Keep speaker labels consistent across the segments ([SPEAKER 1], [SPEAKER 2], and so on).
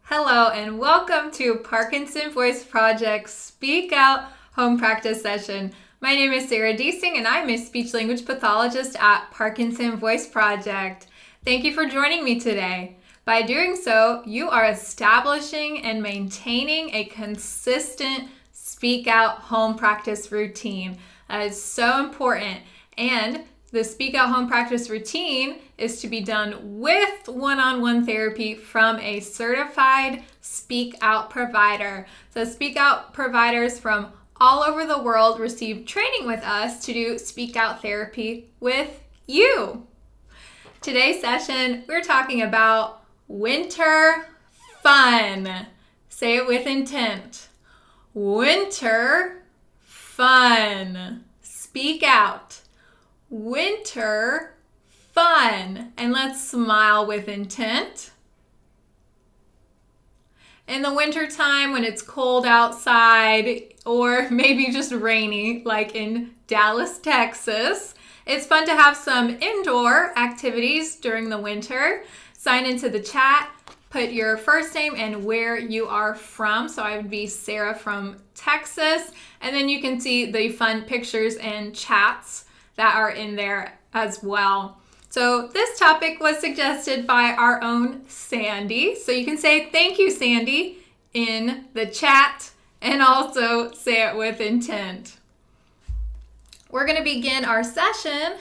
[SPEAKER 1] Hello and welcome to Parkinson Voice Project's Speak Out Home Practice Session. My name is Sarah Deasing and I'm a speech language pathologist at Parkinson Voice Project. Thank you for joining me today. By doing so, you are establishing and maintaining a consistent Speak Out home practice routine. That is so important. And the Speak Out home practice routine is to be done with one-on-one therapy from a certified Speak Out provider. So Speak Out providers from all over the world receive training with us to do Speak Out therapy with you. Today's session, we're talking about winter fun. Say it with intent. Winter fun. Speak out. Winter fun. And let's smile with intent. In the winter time when it's cold outside or maybe just rainy like in Dallas, Texas, it's fun to have some indoor activities during the winter. Sign into the chat, put your first name and where you are from. So I would be Sarah from Texas. And then you can see the fun pictures and chats that are in there as well. So this topic was suggested by our own Sandy. So you can say thank you, Sandy, in the chat and also say it with intent. We're going to begin our session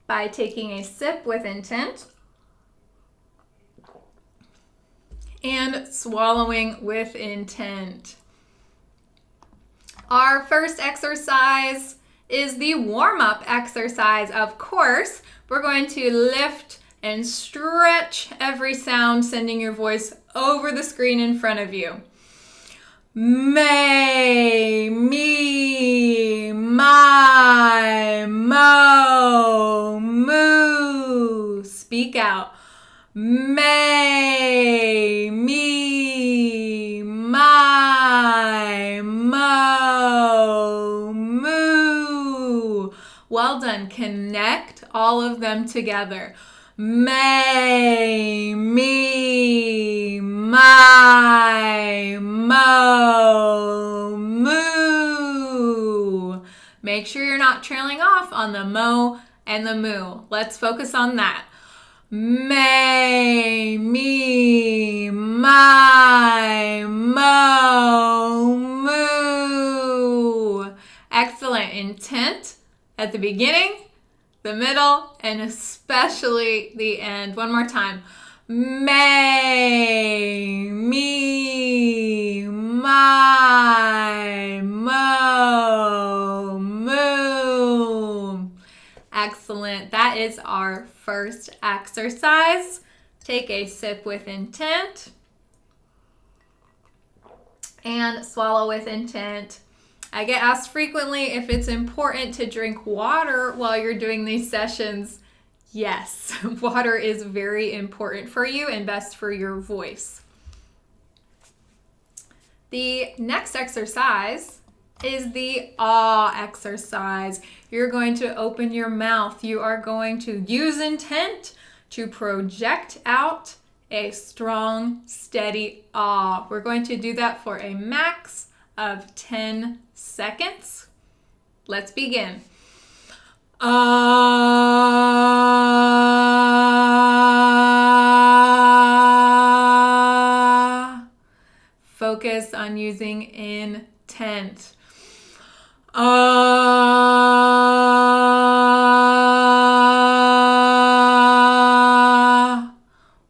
[SPEAKER 1] by taking a sip with intent and swallowing with intent. Our first exercise is the warm-up exercise. Of course, we're going to lift and stretch every sound, sending your voice over the screen in front of you. May, me, my, mo, moo. Speak out. May, me, my, mo, moo. Well done. Connect all of them together. May, me, my, mo, moo. Make sure you're not trailing off on the mo and the moo. Let's focus on that. May, me, my, mo, moo. Excellent. Intent at the beginning, the middle, and especially the end. One more time. May, me, my, mo, moo. Excellent. That is our first exercise. Take a sip with intent and swallow with intent. I get asked frequently if it's important to drink water while you're doing these sessions. Yes, water is very important for you and best for your voice. The next exercise is the ah exercise. You're going to open your mouth. You are going to use intent to project out a strong, steady ah. We're going to do that for a max of 10 seconds. Let's begin. Ah. Focus on using intent. Ah.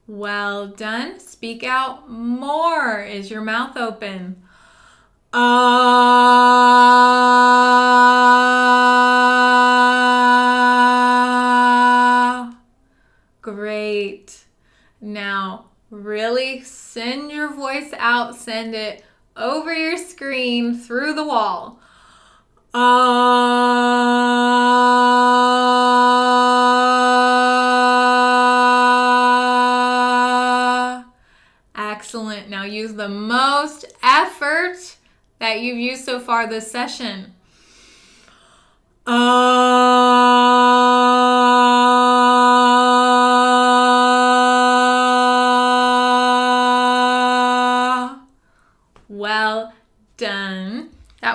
[SPEAKER 1] Well done. Speak out more. Is your mouth open? Ah. Great. Now, really send your voice out. Send it over your screen through the wall. Ah. Excellent. Now use the most effort that you've used so far this session.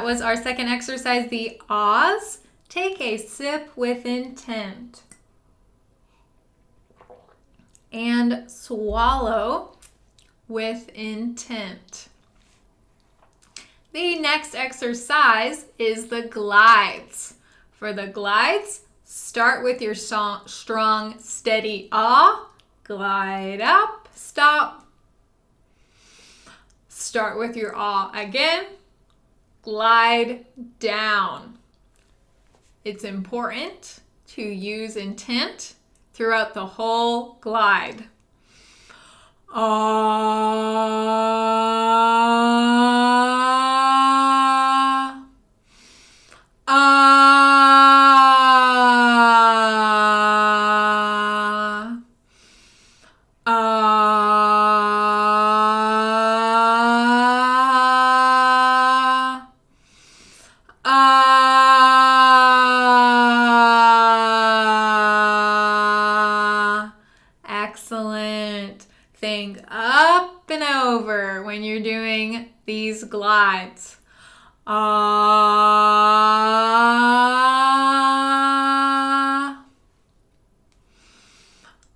[SPEAKER 1] That was our second exercise, the ahs. Take a sip with intent. And swallow with intent. The next exercise is the glides. For the glides, start with your strong, steady ah. Glide up, stop. Start with your ah again. Glide down. It's important to use intent throughout the whole glide. Ah, ah, ah, ah. Excellent. Think up and over when you're doing these glides. Ah,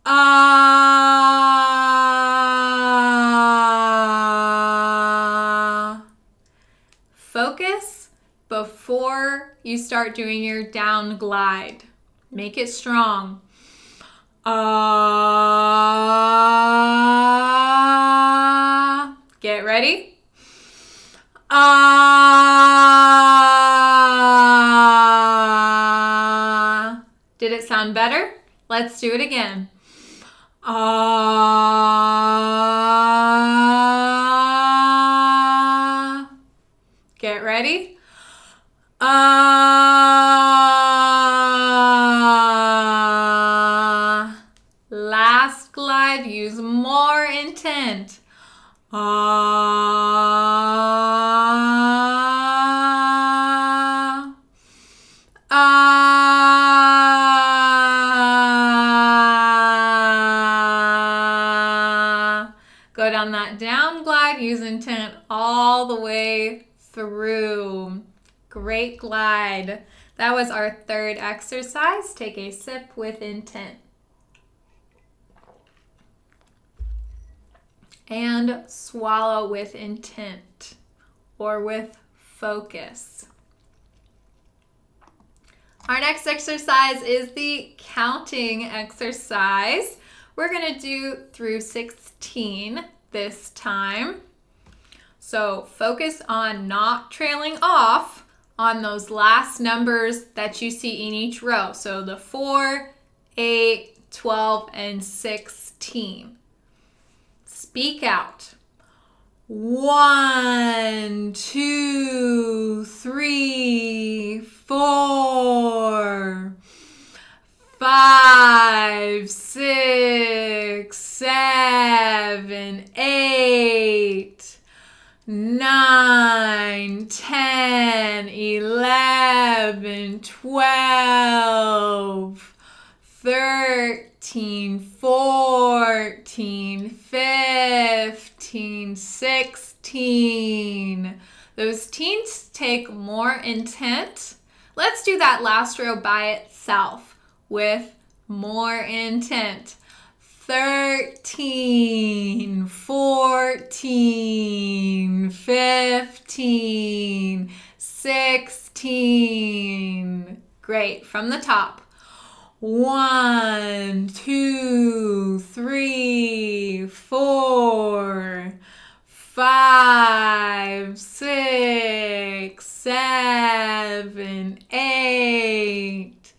[SPEAKER 1] ah. Focus before you start doing your down glide. Make it strong. Ah. Get ready. Ah. Did it sound better? Let's do it again. Ah. Get ready. Ah. Last glide, use more intent. Ah. Ah. Go down that down glide, use intent all the way through. Great glide. That was our third exercise. Take a sip with intent. And swallow with intent or with focus. Our next exercise is the counting exercise. We're going to do through 16 this time. So focus on not trailing off on those last numbers that you see in each row. So the 4, 8, 12, and 16. Speak out. 1, 2, 3, 4, 5, 6, 7, 8, 9, 10, 11, 12, 13, 14, 15, 16. Those teens take more intent. Let's do that last row by itself with more intent. 13, 14, 15, 16. Great. From the top. 1, 2, 3, 4, 5, 6, 7, 8,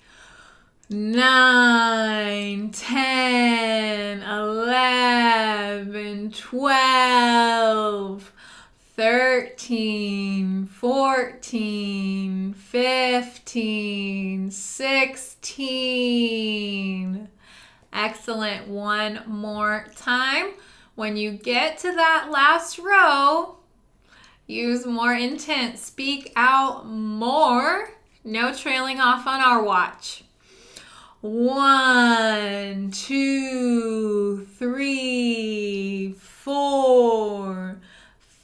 [SPEAKER 1] 9, 10, 11, 12, 13, 14, 15, 16. Excellent. One more time. When you get to that last row, use more intent. Speak out more. No trailing off on our watch. 1, 2, 3, 4,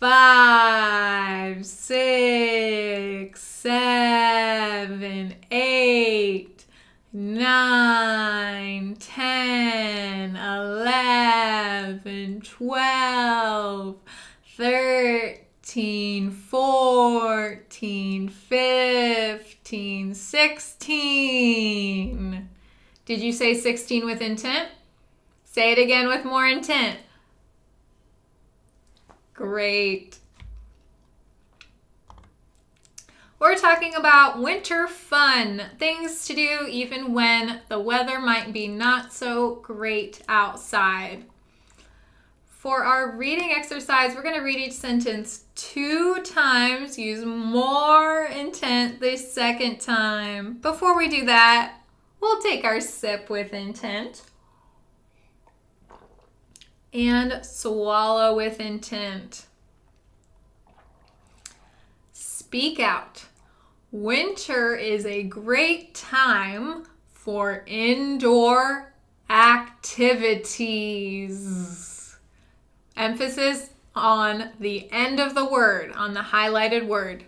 [SPEAKER 1] 5, 6, 7, 8, 9, 10, 11, 12, 13, 14, 15, 16. Did you say 16 with intent? Say it again with more intent. Great. We're talking about winter fun, things to do even when the weather might be not so great outside. For our reading exercise, we're going to read each sentence 2 times. Use more intent the second time. Before we do that, we'll take our sip with intent. And swallow with intent. Speak out. Winter is a great time for indoor activities. Emphasis on the end of the word, on the highlighted word.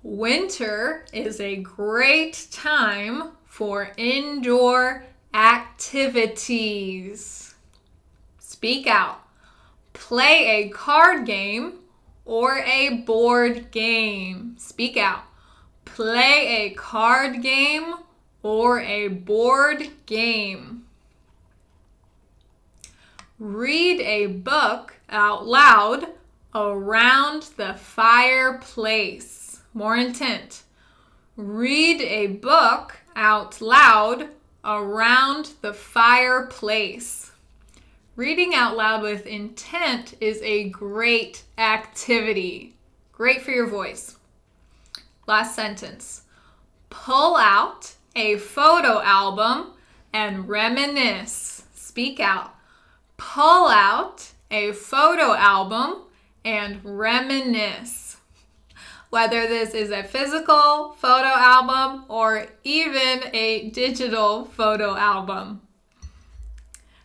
[SPEAKER 1] Winter is a great time for indoor activities. Speak out. Play a card game or a board game. Speak out. Play a card game or a board game. Read a book out loud around the fireplace. More intent. Read a book out loud around the fireplace. Reading out loud with intent is a great activity. Great for your voice. Last sentence. Pull out a photo album and reminisce. Speak out. Pull out a photo album and reminisce. Whether this is a physical photo album or even a digital photo album.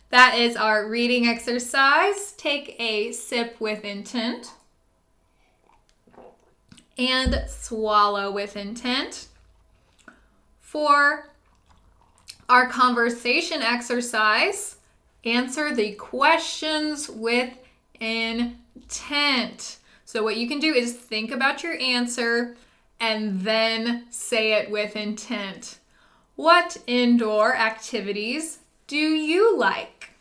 [SPEAKER 1] That is our reading exercise. Take a sip with intent and swallow with intent. For our conversation exercise, answer the questions with intent. So what you can do is think about your answer and then say it with intent. What indoor activities do you like?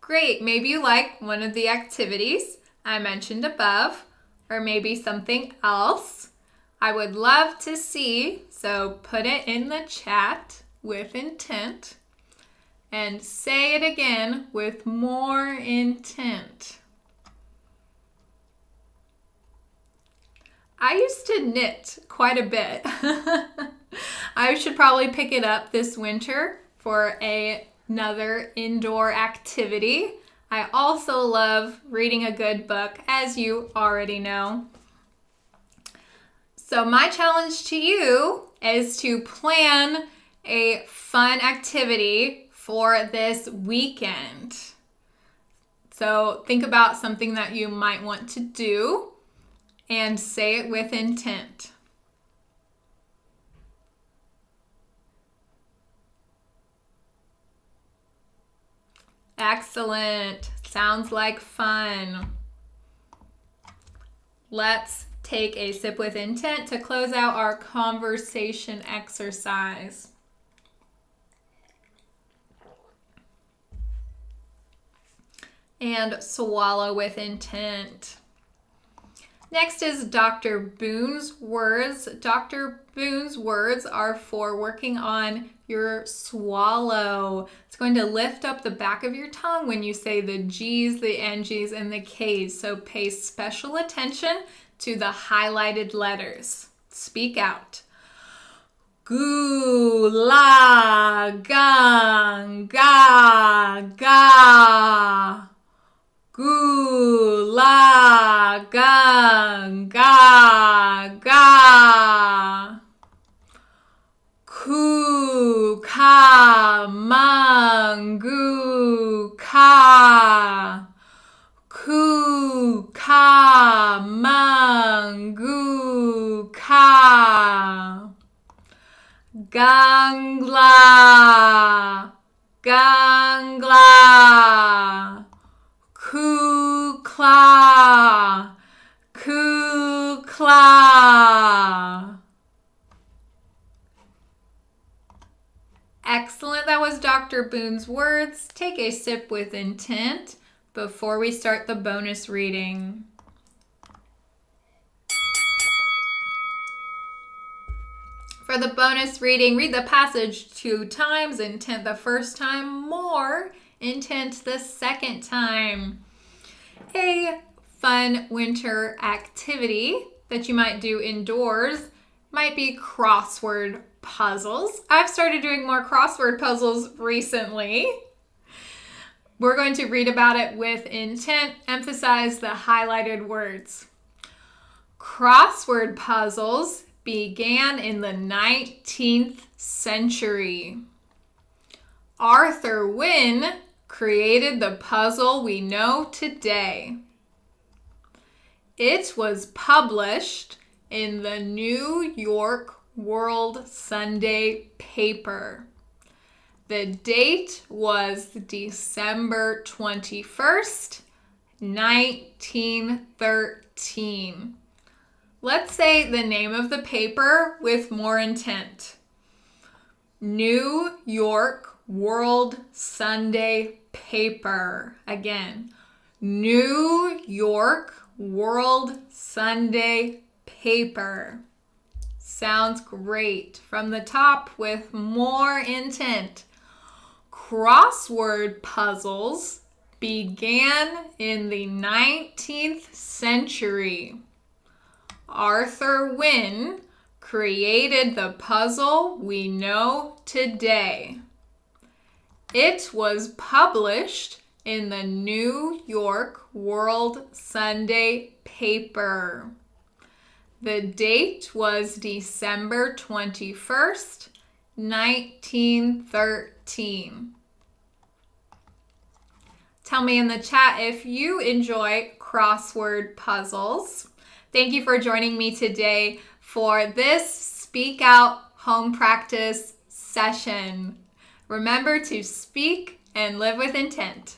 [SPEAKER 1] Great, maybe you like one of the activities I mentioned above, or maybe something else. I would love to see, so put it in the chat with intent and say it again with more intent. I used to knit quite a bit. I should probably pick it up this winter for another indoor activity. I also love reading a good book, as you already know. So my challenge to you is to plan a fun activity for this weekend. So think about something that you might want to do and say it with intent. Excellent. Sounds like fun. Let's take a sip with intent to close out our conversation exercise. And swallow with intent. Next is Dr. Boon's words. Dr. Boon's words are for working on your swallow. It's going to lift up the back of your tongue when you say the G's, the NG's, and the K's. So pay special attention to the highlighted letters. Speak out. Goo, la, gang, ga, ga. Goo, la, gang, ga, ga. Ku, ka, mangu ka. Ku ka mangu ka. Gangla, gangla. Kukla, kukla. Excellent. That was Dr. Boon's words. Take a sip with intent before we start the bonus reading. For the bonus reading, read the passage 2 times, intent the first time, more intent the second time. A fun winter activity that you might do indoors might be crossword puzzles. I've started doing more crossword puzzles recently. We're going to read about it with intent, emphasize the highlighted words. Crossword puzzles began in the 19th century. Arthur Wynne created the puzzle we know today. It was published in the New York World Sunday paper. The date was December 21st, 1913. Let's say the name of the paper with more intent. New York World Sunday paper. Again, New York World Sunday paper. Sounds great. From the top with more intent. Crossword puzzles began in the 19th century. Arthur Wynne created the puzzle we know today. It was published in the New York World Sunday paper. The date was December 21st, 1913. Tell me in the chat if you enjoy crossword puzzles. Thank you for joining me today for this Speak Out home practice session. Remember to speak and live with intent.